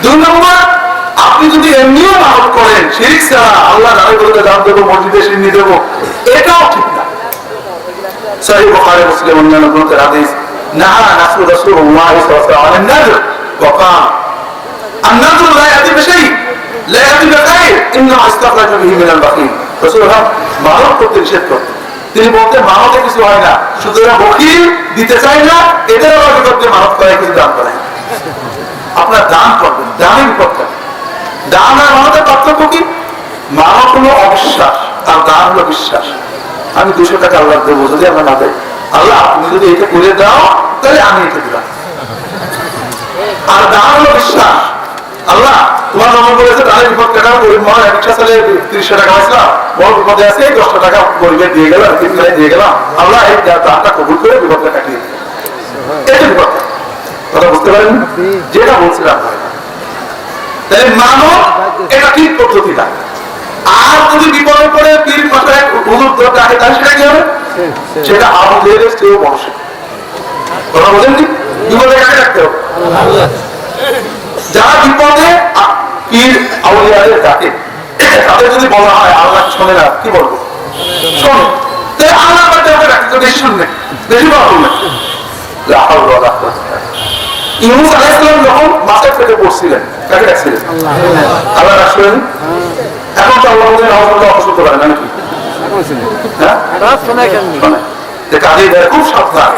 দুই নম্বর, আপনি যদি এমনিও মানত করেন শিরক ছাড়া, আল্লাহ রাসূলকে দান দেবো, মসজিদে সিন্নি দেবো, এটাও ঠিক না। সহিহ বুখারী মুসলিম অন্যান্য গ্রন্থের হাদিস, নাহা রাসূলুল্লাহ সাল্লাল্লাহু আলাইহি ওয়াসাল্লাম আন নাযর ওয়া ক্বাল আন-নাযর লা ইয়াতি বিশাই লা ইয়াতি বিখাইর ইন্নামা ইস্তাখরাজা বিহি মিনাল বাখিল। রাসূলুল্লাহ মানত করতে নিষেধ করতেন। তিনি বলতেন মানতে কিছু হয় না, শুধু এরা বখিল, দিতে চায় না, এদের করতে মানত করে, কিছু দান করে। আপনার দান করবেন, দানের বিপক্ষে। দান আর মানতের পার্থক্য কি? মানত হলো অবিশ্বাস আর দান হলো বিশ্বাস। আমি 200 টাকা আল্লাহ দেবো, যদি আমরা না দেয়, আল্লাহ তুমি যদি এটা করে দাও তাহলে আমি এটা দিলাম। আর দান হলো বিশ্বাস, আল্লাহ তোমার নাম বলেছে দানের বিপক্ষে টাকা গরিব মা একটা সালে 30 টাকা পাইছিলাম, বড় বিপদে আছে 10 টাকা গরিবের দিয়ে গেলাম, 3 দিয়ে গেলাম, আল্লাহ এই দানটা কবুল করে বিপদটা কাটিয়ে দিই। এটা বিপক্ষে কথা বুঝতে পারেন যেটা বলছিলাম। তাহলে মানব এটা ঠিক পদ্ধতিটা। আর যদি বিপদে পড়ে পীর মাথায় হুজুর ডাকে, তাহলে সেটা কি হবে? সেটা আবু জেহেলের চেয়েও বড় শিরক। কথা বলেন কি? বিপদে কাকে রাখতে হবে? যারা বিপদে পীর আউলিয়াদের ডাকে, তাদের যদি বলা হয় আল্লাহ শোনে না, কি বলবো? শোনে। তাহলে আল্লাহ বাদে ওকে ডাকতে তো বেশি শুনবে, বেশি বড় শুনবে। ইউনূস আলাইহিস সালাম যখন মাছের পেটে পড়ছিলেন, কাকে ডাকছিলেন? আল্লাহ রাসূলেন। এখন তো আল্লাহ বলেন আওয়াজটা অপছন্দ করেন নাকি? হ্যাঁ, কাজে খুব সাবধান।